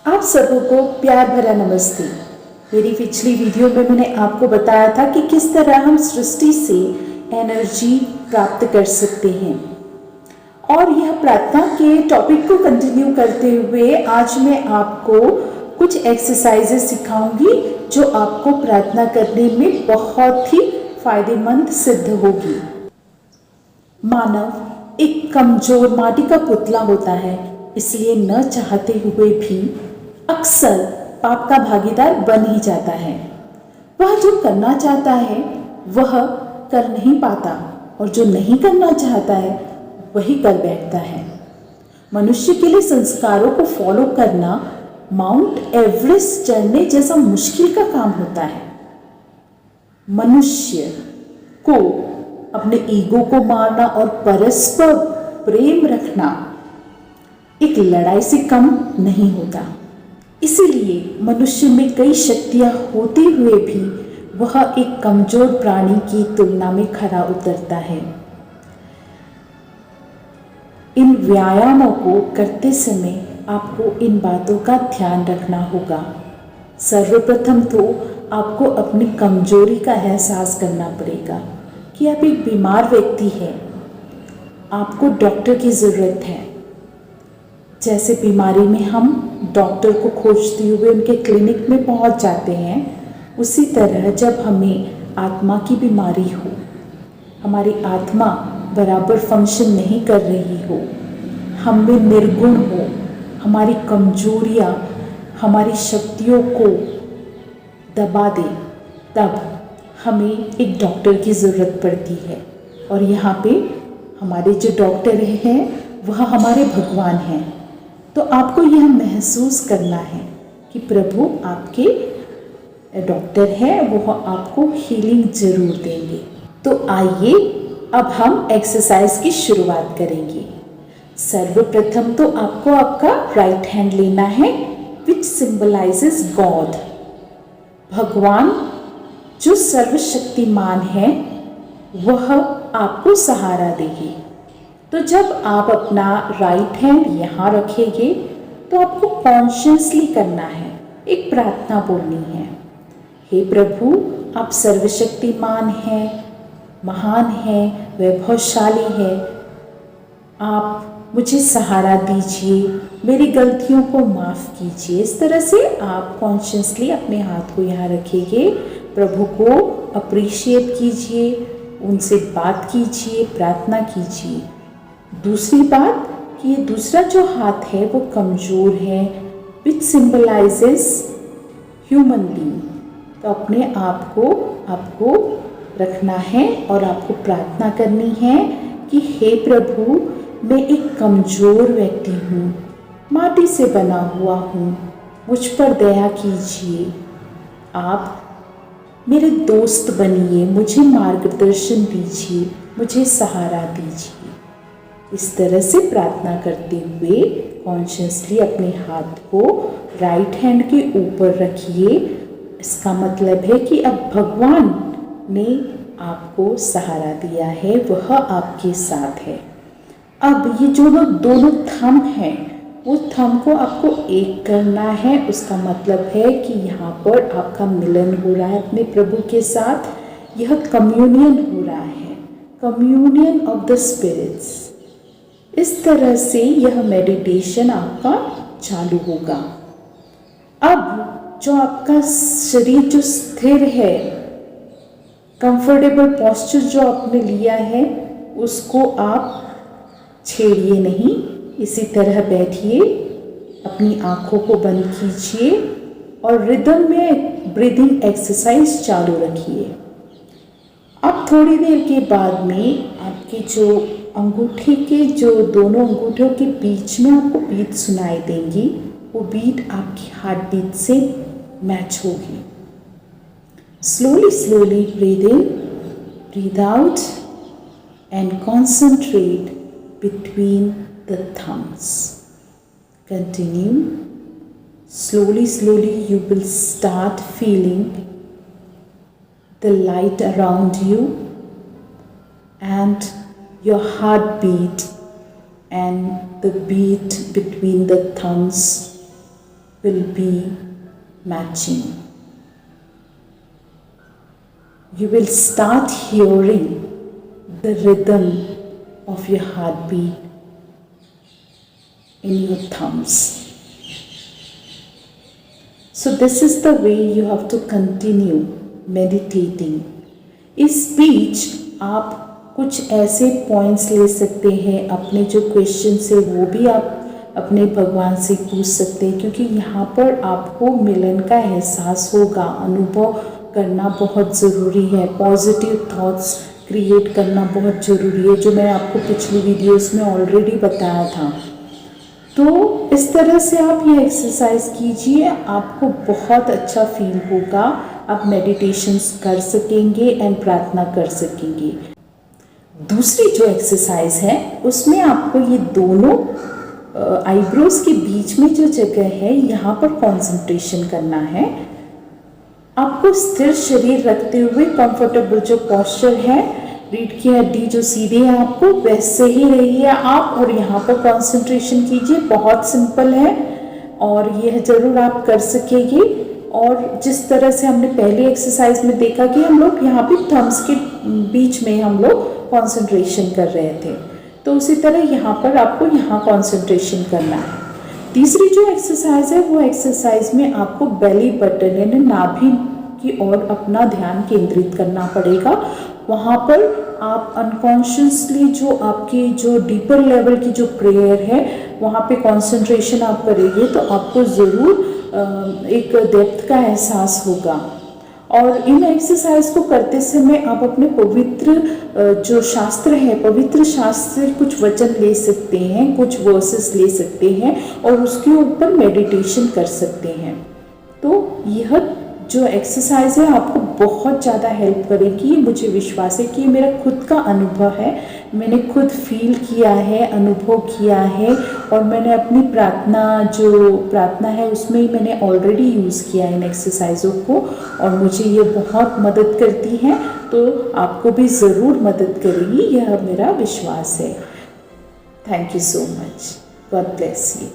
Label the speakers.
Speaker 1: आप सबको प्यार भरा नमस्ते। मेरी पिछली वीडियो में मैंने आपको बताया था कि किस तरह हम सृष्टि से एनर्जी प्राप्त कर सकते हैं, और यह प्रार्थना के टॉपिक को कंटिन्यू करते हुए आज मैं आपको कुछ एक्सरसाइजेस सिखाऊंगी जो आपको प्रार्थना करने में बहुत ही फायदेमंद सिद्ध होगी। मानव एक कमजोर माटी का पुतला होता है, इसलिए न चाहते हुए भी अक्सर पाप का भागीदार बन ही जाता है। वह जो करना चाहता है वह कर नहीं पाता, और जो नहीं करना चाहता है वही कर बैठता है। मनुष्य के लिए संस्कारों को फॉलो करना माउंट एवरेस्ट चढ़ने जैसा मुश्किल का काम होता है। मनुष्य को अपने ईगो को मारना और परस्पर प्रेम रखना एक लड़ाई से कम नहीं होता। इसीलिए मनुष्य में कई शक्तियां होते हुए भी वह एक कमजोर प्राणी की तुलना में खरा उतरता है। इन व्यायामों को करते समय आपको इन बातों का ध्यान रखना होगा। सर्वप्रथम तो आपको अपनी कमजोरी का एहसास करना पड़ेगा कि आप एक बीमार व्यक्ति हैं, आपको डॉक्टर की ज़रूरत है। जैसे बीमारी में हम डॉक्टर को खोजते हुए उनके क्लिनिक में पहुंच जाते हैं, उसी तरह जब हमें आत्मा की बीमारी हो, हमारी आत्मा बराबर फंक्शन नहीं कर रही हो, हम में निर्गुण हो, हमारी कमजोरियाँ हमारी शक्तियों को दबा दे, तब हमें एक डॉक्टर की ज़रूरत पड़ती है। और यहाँ पे हमारे जो डॉक्टर हैं वह हमारे भगवान हैं। तो आपको यह महसूस करना है कि प्रभु आपके डॉक्टर हैं, वह आपको हीलिंग ज़रूर देंगे। तो आइए अब हम एक्सरसाइज की शुरुआत करेंगे। सर्वप्रथम तो आपको आपका राइट हैंड लेना है, विच सिंबलाइजेस गॉड। भगवान जो सर्वशक्तिमान है वह आपको सहारा देगी। तो जब आप अपना राइट हैंड यहाँ रखेंगे तो आपको कॉन्शियसली करना है, एक प्रार्थना बोलनी है। हे प्रभु, आप सर्वशक्तिमान हैं, महान हैं, वैभवशाली हैं। आप मुझे सहारा दीजिए, मेरी गलतियों को माफ़ कीजिए। इस तरह से आप कॉन्शियसली अपने हाथ को यहाँ रखेंगे, प्रभु को अप्रिशिएट कीजिए, उनसे बात कीजिए, प्रार्थना कीजिए। दूसरी बात कि ये दूसरा जो हाथ है वो कमज़ोर है, विच सिंबलाइजेस ह्यूमन बीइंग। तो अपने आप को आपको रखना है और आपको प्रार्थना करनी है कि हे प्रभु, मैं एक कमज़ोर व्यक्ति हूँ, माटी से बना हुआ हूँ, मुझ पर दया कीजिए। आप मेरे दोस्त बनिए, मुझे मार्गदर्शन दीजिए, मुझे सहारा दीजिए। इस तरह से प्रार्थना करते हुए कॉन्शियसली अपने हाथ को राइट हैंड के ऊपर रखिए। इसका मतलब है कि अब भगवान ने आपको सहारा दिया है, वह आपके साथ है। अब ये जो दोनों थंब हैं वो थंब को आपको एक करना है। उसका मतलब है कि यहाँ पर आपका मिलन हो रहा है अपने प्रभु के साथ, यह कम्युनियन हो रहा है, कम्युनियन ऑफ द स्पिरिट्स। इस तरह से यह मेडिटेशन आपका चालू होगा। अब जो आपका शरीर जो स्थिर है, कंफर्टेबल पोस्चर जो आपने लिया है, उसको आप छेड़िए नहीं, इसी तरह बैठिए, अपनी आँखों को बंद कीजिए और रिदम में ब्रीदिंग एक्सरसाइज चालू रखिए। अब थोड़ी देर के बाद में आपके जो अंगूठे के जो दोनों अंगूठों के बीच में आपको बीट सुनाई देंगी, वो बीट आपकी हार्ट बीट से मैच होगी। Slowly slowly breathe in, breathe out and concentrate between the thumbs. Continue. Slowly, slowly you will start feeling the light around you and your heartbeat and the beat between the thumbs will be matching. You will start hearing the rhythm of your heartbeat in your thumbs. So this is the way you have to continue meditating. इस बीच आप कुछ ऐसे points ले सकते हैं, अपने जो questions है वो भी आप अपने भगवान से पूछ सकते हैं, क्योंकि यहाँ पर आपको मिलन का एहसास होगा। अनुभव करना बहुत ज़रूरी है, पॉजिटिव थॉट्स क्रिएट करना बहुत ज़रूरी है, जो मैं आपको पिछली वीडियोस में ऑलरेडी बताया था। तो इस तरह से आप ये एक्सरसाइज कीजिए, आपको बहुत अच्छा फील होगा, आप मेडिटेशंस कर सकेंगे एंड प्रार्थना कर सकेंगे। दूसरी जो एक्सरसाइज है उसमें आपको ये दोनों आईब्रोज के बीच में जो जगह है यहाँ पर कंसंट्रेशन करना है। आपको स्थिर शरीर रखते हुए कंफर्टेबल जो पोस्चर है, रीढ़ की हड्डी जो सीधे है आपको वैसे ही रहिए आप, और यहाँ पर कंसंट्रेशन कीजिए। बहुत सिंपल है और यह ज़रूर आप कर सकेंगे। और जिस तरह से हमने पहले एक्सरसाइज में देखा कि हम लोग यहाँ पे थम्स के बीच में हम लोग कंसंट्रेशन कर रहे थे, तो उसी तरह यहाँ पर आपको यहाँ कंसंट्रेशन करना है। तीसरी जो एक्सरसाइज है वो एक्सरसाइज में आपको बेली बटन यानी नाभि की ओर अपना ध्यान केंद्रित करना पड़ेगा। वहाँ पर आप अनकॉन्शियसली जो आपकी जो डीपर लेवल की जो प्रेयर है वहाँ पे कंसंट्रेशन आप करेंगे तो आपको ज़रूर एक डेप्थ का एहसास होगा। और इन एक्सरसाइज को करते समय आप अपने पवित्र जो शास्त्र है, पवित्र शास्त्र से कुछ वचन ले सकते हैं, कुछ वर्सेस ले सकते हैं और उसके ऊपर मेडिटेशन कर सकते हैं। तो यह जो एक्सरसाइज है आपको बहुत ज़्यादा हेल्प करेगी, मुझे विश्वास है कि मेरा खुद का अनुभव है, मैंने खुद फील किया है, अनुभव किया है, और मैंने अपनी प्रार्थना है उसमें ही मैंने ऑलरेडी यूज़ किया है इन एक्सरसाइजों को, और मुझे ये बहुत मदद करती है। तो आपको भी ज़रूर मदद करेगी, यह मेरा विश्वास है। Thank you so much. God bless you.